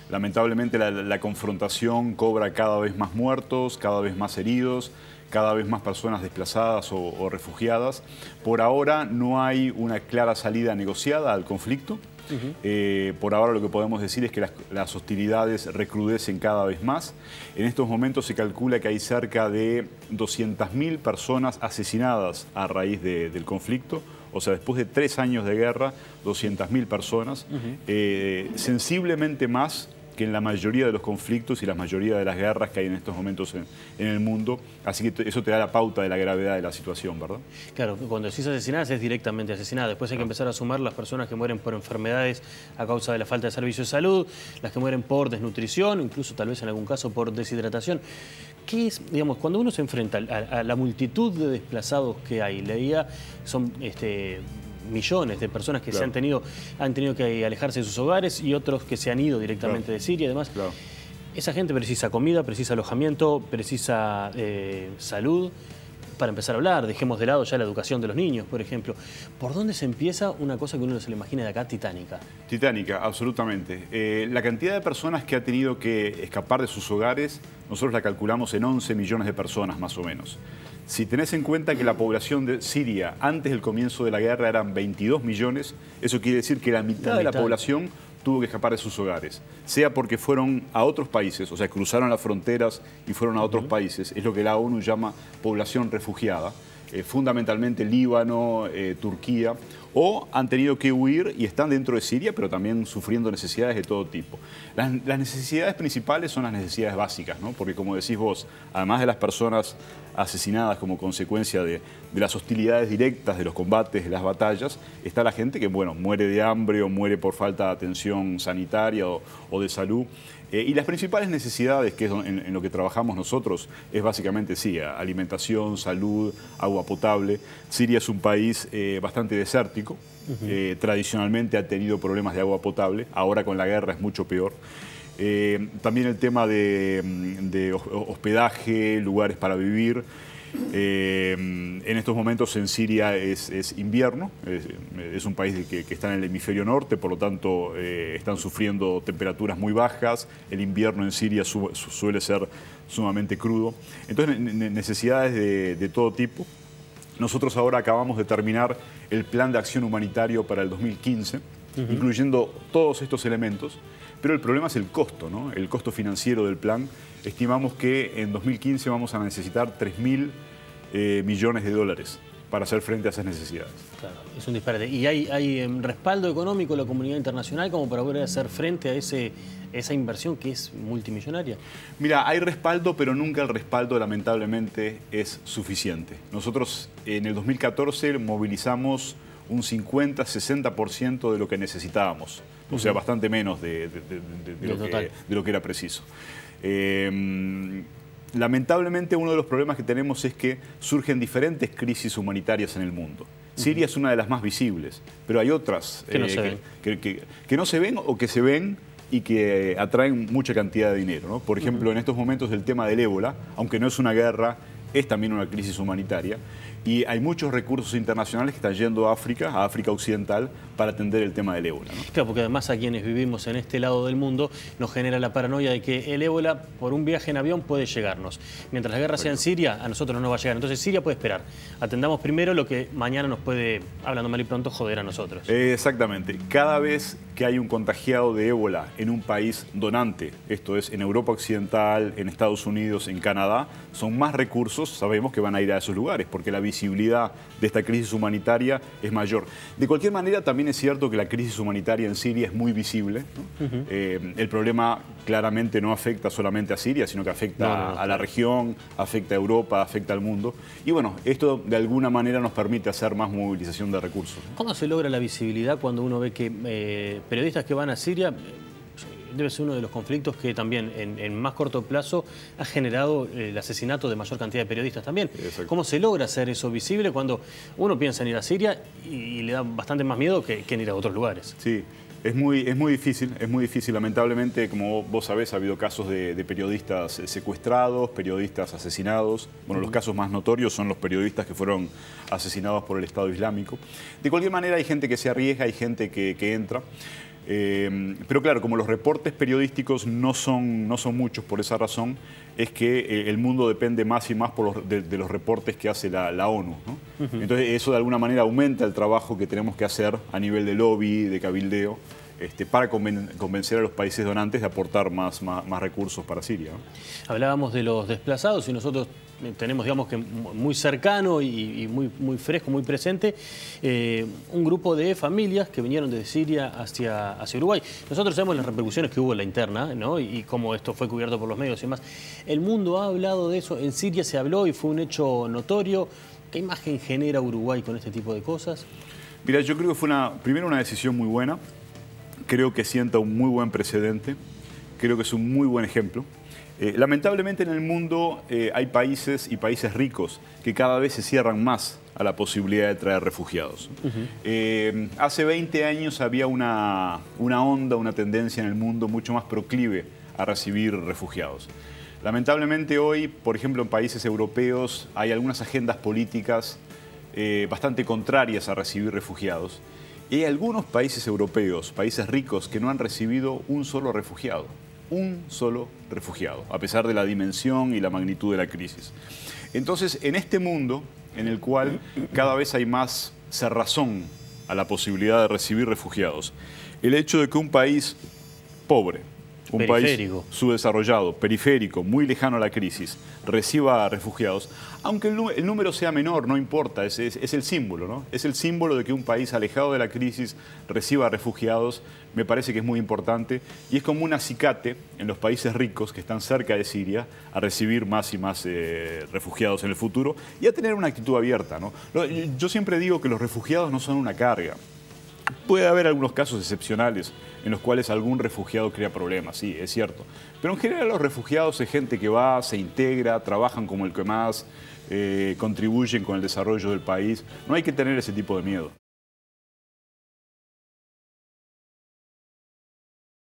Lamentablemente la confrontación cobra cada vez más muertos, cada vez más heridos, cada vez más personas desplazadas o refugiadas. Por ahora no hay una clara salida negociada al conflicto. Por ahora lo que podemos decir es que las hostilidades recrudecen cada vez más. En estos momentos se calcula que hay cerca de 200.000 personas asesinadas a raíz del conflicto. O sea, después de 3 años de guerra, 200.000 personas, sensiblemente más que en la mayoría de los conflictos y la mayoría de las guerras que hay en estos momentos en el mundo. Así que eso te da la pauta de la gravedad de la situación, ¿verdad? Claro, cuando decís asesinadas es directamente asesinada. Después hay que empezar a sumar las personas que mueren por enfermedades a causa de la falta de servicios de salud, las que mueren por desnutrición, incluso tal vez en algún caso por deshidratación. ¿Qué es, digamos, cuando uno se enfrenta a la multitud de desplazados que hay? Leía, son millones de personas que han tenido que alejarse de sus hogares y otros que se han ido directamente de Siria y demás. Esa gente precisa comida, precisa alojamiento, precisa salud. Para empezar a hablar, dejemos de lado ya la educación de los niños, por ejemplo. ¿Por dónde se empieza una cosa que uno no se le imagina de acá, titánica? Titánica, absolutamente. La cantidad de personas que ha tenido que escapar de sus hogares, nosotros la calculamos en 11 millones de personas más o menos. Si tenés en cuenta que la población de Siria antes del comienzo de la guerra eran 22 millones, eso quiere decir que la mitad de la población tuvo que escapar de sus hogares, sea porque fueron a otros países, o sea, cruzaron las fronteras y fueron a otros países, es lo que la ONU llama población refugiada, fundamentalmente Líbano, Turquía, o han tenido que huir y están dentro de Siria, pero también sufriendo necesidades de todo tipo. Las necesidades principales son las necesidades básicas, ¿no? Porque como decís vos, además de las personas asesinadas como consecuencia de las hostilidades directas, de los combates, de las batallas, está la gente que, bueno, muere de hambre o muere por falta de atención sanitaria o de salud. Y las principales necesidades, que es en lo que trabajamos nosotros, es básicamente, sí, alimentación, salud, agua potable. Siria es un país bastante desértico. Tradicionalmente ha tenido problemas de agua potable. Ahora con la guerra es mucho peor. También el tema de hospedaje, lugares para vivir. En estos momentos en Siria es invierno, es un país que está en el hemisferio norte, por lo tanto están sufriendo temperaturas muy bajas, el invierno en Siria suele ser sumamente crudo, entonces necesidades de todo tipo. Nosotros ahora acabamos de terminar el plan de acción humanitario para el 2015, incluyendo todos estos elementos, pero el problema es el costo, ¿no? El costo financiero del plan. Estimamos que en 2015 vamos a necesitar 3.000 millones de dólares para hacer frente a esas necesidades. Claro, es un disparate. ¿Y hay respaldo económico de la comunidad internacional como para poder hacer frente a esa inversión que es multimillonaria? Mira, hay respaldo, pero nunca el respaldo, lamentablemente, es suficiente. Nosotros en el 2014 movilizamos un 50-60% de lo que necesitábamos. O sea, bastante menos de lo que era preciso. Lamentablemente, uno de los problemas que tenemos es que surgen diferentes crisis humanitarias en el mundo. Siria es una de las más visibles, pero hay otras que no se ven o que se ven y que atraen mucha cantidad de dinero, ¿no? Por ejemplo, en estos momentos el tema del ébola, aunque no es una guerra, es también una crisis humanitaria. Y hay muchos recursos internacionales que están yendo a África Occidental, para atender el tema del ébola, ¿no? Claro, porque además a quienes vivimos en este lado del mundo nos genera la paranoia de que el ébola por un viaje en avión puede llegarnos. Mientras la guerra sea en Siria, a nosotros no nos va a llegar. Entonces Siria puede esperar. Atendamos primero lo que mañana nos puede, hablando mal y pronto, joder a nosotros. Exactamente. Cada vez que hay un contagiado de ébola en un país donante, esto es en Europa Occidental, en Estados Unidos, en Canadá, son más recursos, sabemos que van a ir a esos lugares, porque la visibilidad de esta crisis humanitaria es mayor. De cualquier manera, también es cierto que la crisis humanitaria en Siria es muy visible, ¿no? El problema claramente no afecta solamente a Siria, sino que afecta a la región, afecta a Europa, afecta al mundo. Y bueno, esto de alguna manera nos permite hacer más movilización de recursos, ¿no? ¿Cómo se logra la visibilidad cuando uno ve que periodistas que van a Siria... Debe ser uno de los conflictos que también en más corto plazo ha generado el asesinato de mayor cantidad de periodistas también. Exacto. ¿Cómo se logra hacer eso visible cuando uno piensa en ir a Siria y le da bastante más miedo que en ir a otros lugares? Sí, es muy difícil, lamentablemente, como vos sabés, ha habido casos de periodistas secuestrados, periodistas asesinados. Bueno, los casos más notorios son los periodistas que fueron asesinados por el Estado Islámico. De cualquier manera hay gente que se arriesga, hay gente que entra. Pero claro, como los reportes periodísticos no son muchos por esa razón, es que el mundo depende más y más de los reportes que hace la ONU, ¿no? Entonces eso de alguna manera aumenta el trabajo que tenemos que hacer a nivel de lobby, de cabildeo, para convencer a los países donantes de aportar más recursos para Siria, ¿no? Hablábamos de los desplazados y nosotros tenemos, digamos que muy cercano y muy fresco, muy presente, un grupo de familias que vinieron desde Siria hacia Uruguay. Nosotros sabemos las repercusiones que hubo en la interna, ¿no? Y cómo esto fue cubierto por los medios y demás. El mundo ha hablado de eso, en Siria se habló y fue un hecho notorio. ¿Qué imagen genera Uruguay con este tipo de cosas? Mira, yo creo que fue primero una decisión muy buena. Creo que sienta un muy buen precedente, creo que es un muy buen ejemplo. Lamentablemente en el mundo hay países y países ricos que cada vez se cierran más a la posibilidad de traer refugiados. Hace 20 años había una onda, una tendencia en el mundo mucho más proclive a recibir refugiados. Lamentablemente hoy, por ejemplo, en países europeos hay algunas agendas políticas bastante contrarias a recibir refugiados. Y hay algunos países europeos, países ricos, que no han recibido un solo refugiado, a pesar de la dimensión y la magnitud de la crisis. Entonces, en este mundo en el cual cada vez hay más cerrazón a la posibilidad de recibir refugiados, el hecho de que un país pobre, un país subdesarrollado, periférico, muy lejano a la crisis, reciba refugiados, aunque el número sea menor, no importa, es el símbolo, ¿no? Es el símbolo de que un país alejado de la crisis reciba refugiados, me parece que es muy importante, y es como un acicate en los países ricos que están cerca de Siria a recibir más y más refugiados en el futuro y a tener una actitud abierta, ¿no? Yo siempre digo que los refugiados no son una carga. Puede haber algunos casos excepcionales en los cuales algún refugiado crea problemas, sí, es cierto. Pero en general los refugiados es gente que va, se integra, trabajan como el que más, contribuyen con el desarrollo del país. No hay que tener ese tipo de miedo.